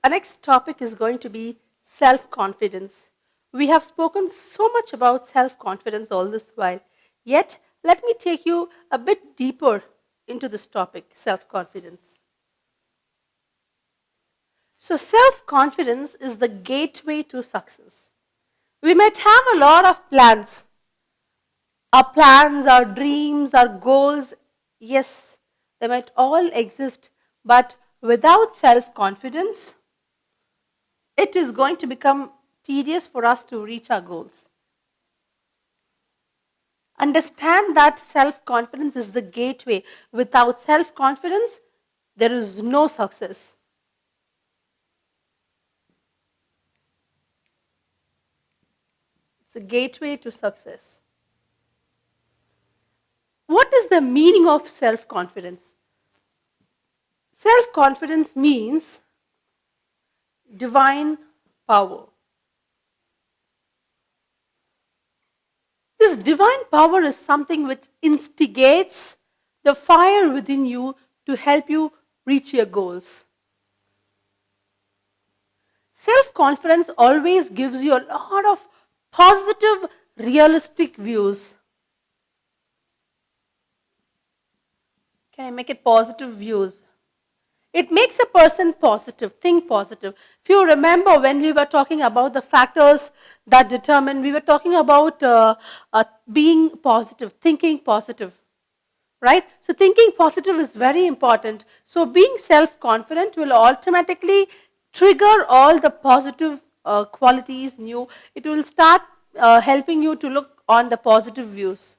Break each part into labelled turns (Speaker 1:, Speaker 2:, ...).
Speaker 1: Our next topic is going to be self-confidence. We have spoken so much about self-confidence all this while, yet let me take you a bit deeper into this topic, self-confidence. So self-confidence is the gateway to success. We might have a lot of plans. Our plans, our dreams, our goals, yes, they might all exist, but without self-confidence, it is going to become tedious for us to reach our goals. Understand that self-confidence is the gateway. Without self-confidence, there is no success. It's a gateway to success. What is the meaning of self-confidence? Self-confidence means divine power. This divine power is something which instigates the fire within you to help you reach your goals. Self-confidence always gives you a lot of positive, realistic views. Can I make it positive views? It makes a person positive, think positive. If you remember when we were talking about the factors that determine, we were talking about being positive, thinking positive, right? So thinking positive is very important. So being self-confident will automatically trigger all the positive qualities in you. It will start helping you to look on the positive views.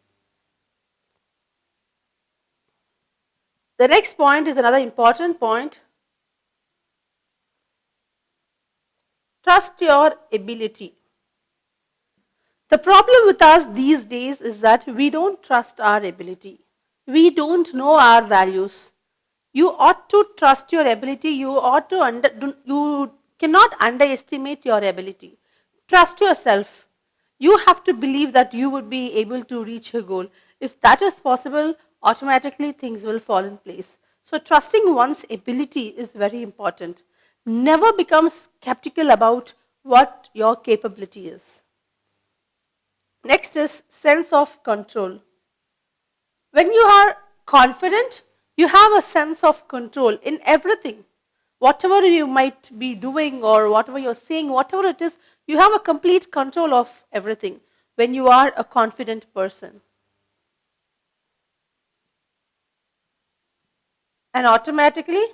Speaker 1: The next point is another important point. Trust your ability. The problem with us these days is that we don't trust our ability. We don't know our values. You ought to trust your ability. You cannot underestimate your ability. Trust yourself. You have to believe that you would be able to reach your goal. If that is possible, automatically things will fall in place. So trusting one's ability is very important. Never become skeptical about what your capability is. Next is sense of control. When you are confident, you have a sense of control in everything. Whatever you might be doing or whatever you're saying, whatever it is, you have a complete control of everything when you are a confident person. And automatically,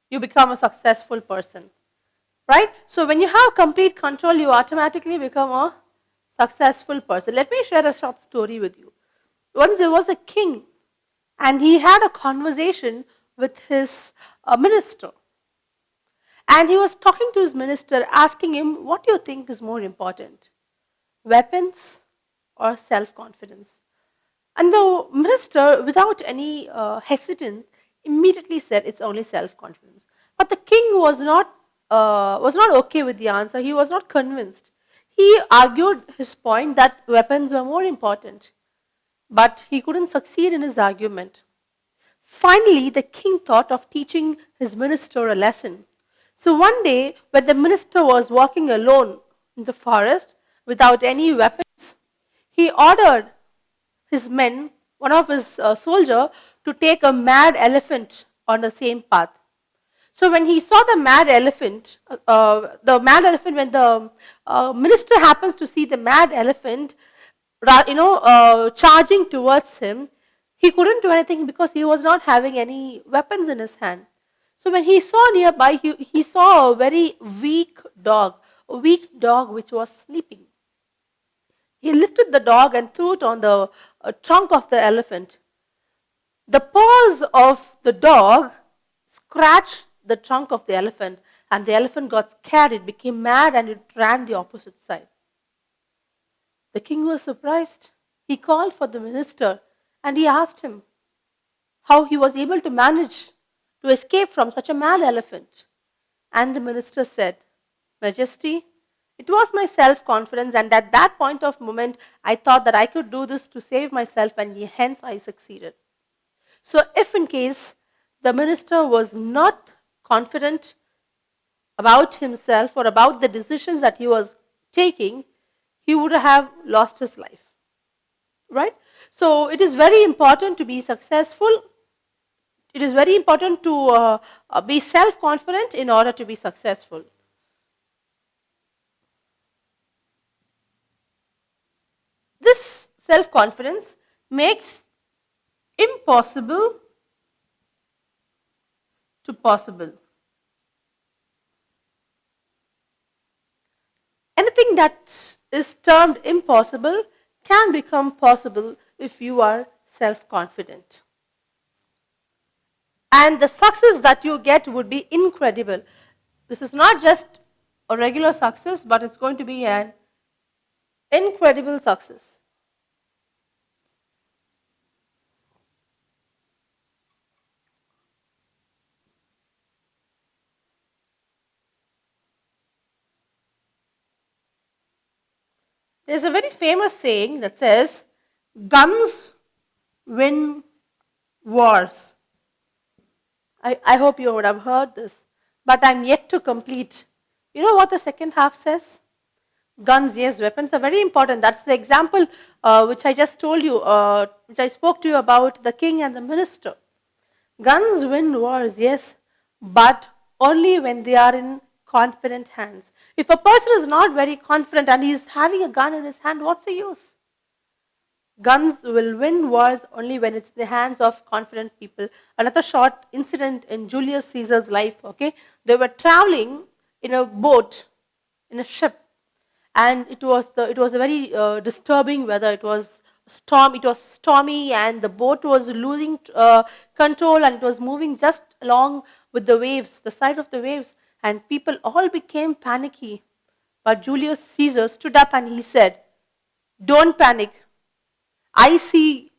Speaker 1: you become a successful person, right? So when you have complete control, you automatically become a successful person. Let me share a short story with you. Once there was a king, and he had a conversation with his minister. And he was talking to his minister, asking him, what do you think is more important, weapons or self-confidence? And the minister, without any hesitance, immediately said it's only self-confidence. But the king was not okay with the answer. He was not convinced. He argued his point that weapons were more important, but he couldn't succeed in his argument. Finally, the king thought of teaching his minister a lesson. So one day, when the minister was walking alone in the forest without any weapons, he ordered his men, one of his soldier, to take a mad elephant on the same path. So when he saw the mad elephant, when the minister happens to see the mad elephant, charging towards him, he couldn't do anything because he was not having any weapons in his hand. So when he saw nearby, he saw a very weak dog which was sleeping. He lifted the dog and threw it on the trunk of the elephant. The paws of the dog scratched the trunk of the elephant, and the elephant got scared. It became mad and it ran the opposite side. The king was surprised. He called for the minister and he asked him how he was able to manage to escape from such a mad elephant. And the minister said, Majesty, it was my self-confidence, and at that point of moment, I thought that I could do this to save myself, and hence I succeeded. So if in case the minister was not confident, about himself or about the decisions that he was taking, he would have lost his life. Right? So it is very important to be successful. It is very important to be self-confident in order to be successful. This self-confidence makes impossible to possible. Anything that is termed impossible can become possible if you are self-confident. And the success that you get would be incredible. This is not just a regular success, but it's going to be an incredible success. There's a very famous saying that says, guns win wars. I hope you would have heard this, but I'm yet to complete. You know what the second half says? Guns, yes, weapons are very important. That's the example which I just told you, which I spoke to you about the king and the minister. Guns win wars, yes, but only when they are in confident hands. If a person is not very confident and he is having a gun in his hand, what's the use? Guns will win wars only when it's in the hands of confident people. Another short incident in Julius Caesar's life, okay? They were traveling in a boat, in a ship, and it was a very disturbing weather. It was stormy, and the boat was losing control, and it was moving just along with the waves, the side of the waves, and people all became panicky. But Julius Caesar stood up and he said, "Don't panic. I see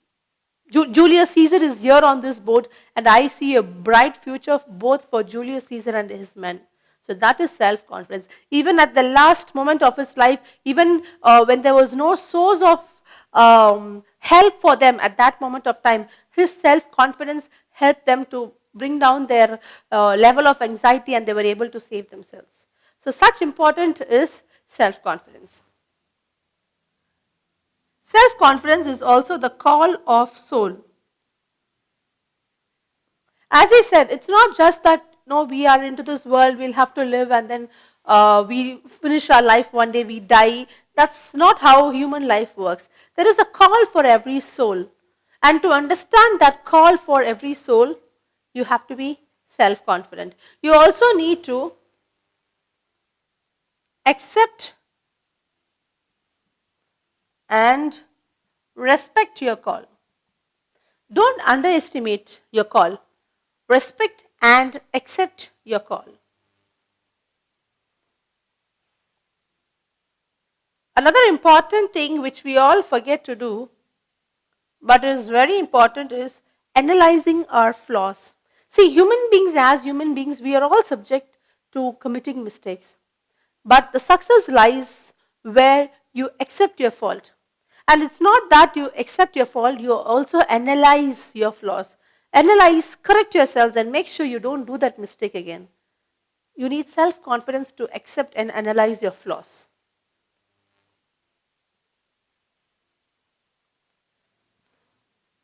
Speaker 1: Julius Caesar is here on this boat, and I see a bright future both for Julius Caesar and his men." So that is self-confidence. Even at the last moment of his life, even when there was no source of help for them at that moment of time, his self-confidence helped them to bring down their level of anxiety, and they were able to save themselves. So such important is self-confidence. Self-confidence is also the call of soul. As I said, it's not just that no, we are into this world, we'll have to live, and then we finish our life one day, we die. That's not how human life works. There is a call for every soul. And to understand that call for every soul, you have to be self-confident. You also need to accept and respect your call. Don't underestimate your call. Respect and accept your call. Another important thing which we all forget to do, but is very important, is analyzing our flaws. See, as human beings, we are all subject to committing mistakes. But the success lies where you accept your fault. And it's not that you accept your fault, you also analyze your flaws. Analyze, correct yourselves, and make sure you don't do that mistake again. You need self-confidence to accept and analyze your flaws.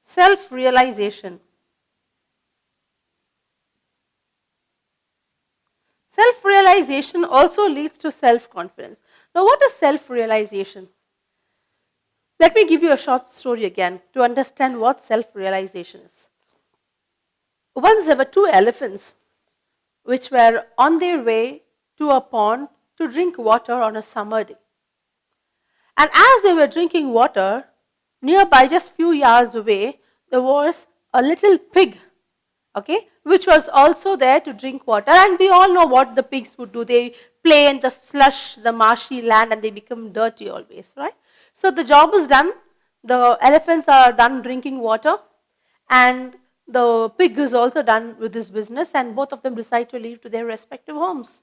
Speaker 1: Self-realization. Self-realization also leads to self-confidence. Now, what is self-realization? Let me give you a short story again to understand what self-realization is. Once there were two elephants which were on their way to a pond to drink water on a summer day. And as they were drinking water, nearby, just few yards away, there was a little pig, okay, which was also there to drink water. And we all know what the pigs would do. They play in the slush, the marshy land, and they become dirty always, right? So the job is done. The elephants are done drinking water, and the pig is also done with this business, and both of them decide to leave to their respective homes.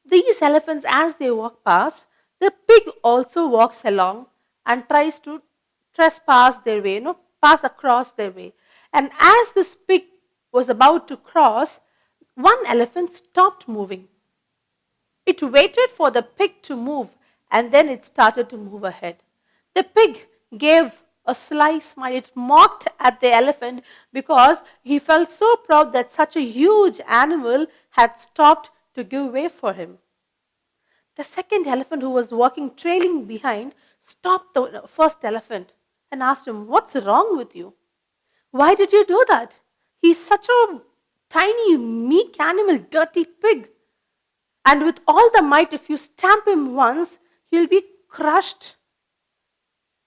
Speaker 1: These elephants, as they walk past, the pig also walks along and tries to trespass their way, pass across their way. And as this pig was about to cross, one elephant stopped moving. It waited for the pig to move and then it started to move ahead. The pig gave a sly smile. It mocked at the elephant because he felt so proud that such a huge animal had stopped to give way for him. The second elephant, who was walking trailing behind, stopped the first elephant and asked him, "What's wrong with you? Why did you do that? He's such a tiny, meek animal, dirty pig. And with all the might, if you stamp him once, he'll be crushed.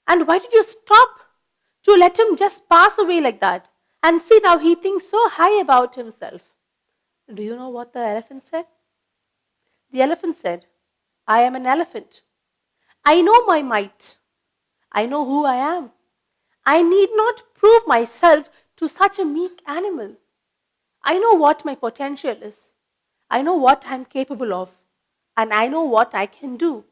Speaker 1: And why did you stop to let him just pass away like that? And see, now he thinks so high about himself." Do you know what the elephant said? The elephant said, "I am an elephant. I know my might. I know who I am. I need not prove myself to such a meek animal. I know what my potential is. I know what I'm capable of. And I know what I can do.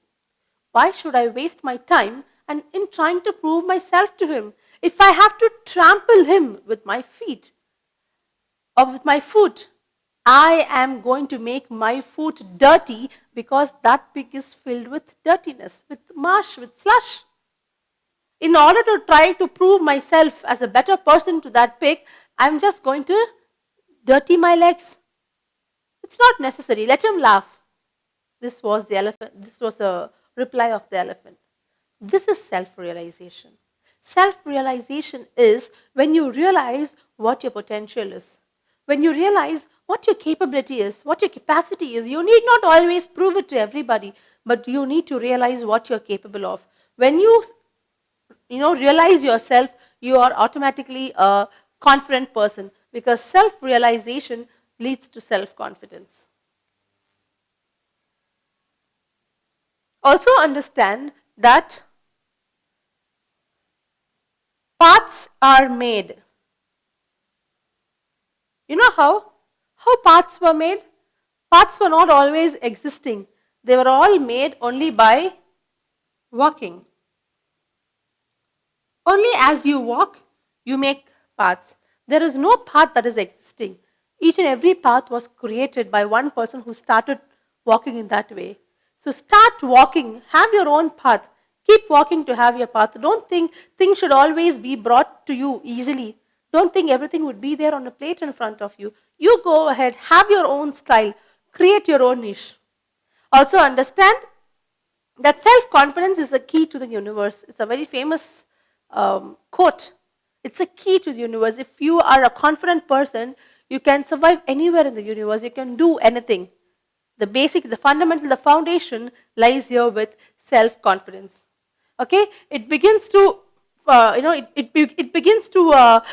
Speaker 1: Why should I waste my time and in trying to prove myself to him if I have to trample him with my feet or with my foot? I am going to make my foot dirty because that pig is filled with dirtiness, with marsh, with slush. In order to try to prove myself as a better person to that pig, I'm just going to dirty my legs. It's not necessary. Let him laugh." This was the elephant. This was a reply of the elephant. This is self-realization. Self-realization is when you realize what your potential is. When you realize what your capability is, what your capacity is. You need not always prove it to everybody, but you need to realize what you're capable of. When you realize yourself, you are automatically a confident person because self-realization leads to self-confidence. Also understand that paths are made. You know how? How paths were made? Paths were not always existing. They were all made only by walking. Only as you walk, you make paths. There is no path that is existing. Each and every path was created by one person who started walking in that way. So start walking, have your own path. Keep walking to have your path. Don't think things should always be brought to you easily. Don't think everything would be there on a plate in front of you. You go ahead, have your own style, create your own niche. Also understand that self-confidence is the key to the universe. It's a very famous quote. It's a key to the universe. If you are a confident person, you can survive anywhere in the universe. You can do anything. The basic, the fundamental, the foundation lies here with self-confidence. Okay, it begins to, it begins to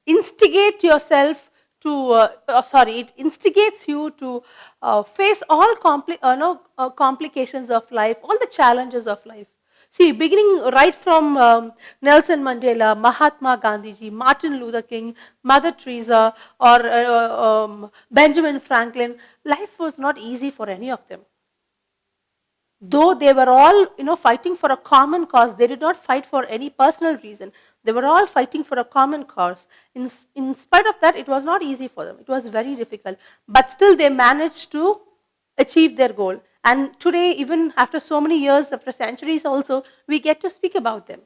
Speaker 1: instigate yourself to, it instigates you to face all complications of life, all the challenges of life. See, beginning right from Nelson Mandela, Mahatma Gandhiji, Martin Luther King, Mother Teresa, or Benjamin Franklin, life was not easy for any of them. Though they were all, fighting for a common cause, they did not fight for any personal reason. They were all fighting for a common cause. In spite of that, it was not easy for them. It was very difficult. But still, they managed to achieve their goal. And today, even after so many years, after centuries also, we get to speak about them.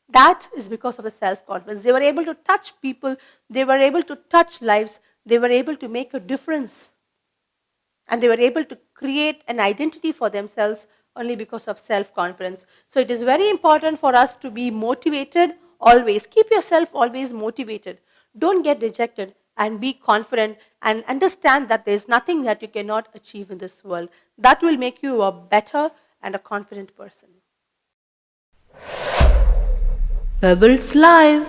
Speaker 1: That is because of the self-confidence. They were able to touch people. They were able to touch lives. They were able to make a difference. And they were able to create an identity for themselves only because of self-confidence. So it is very important for us to be motivated always. Keep yourself always motivated. Don't get dejected and be confident and understand that there is nothing that you cannot achieve in this world. That will make you a better and a confident person.
Speaker 2: Pebbles Live.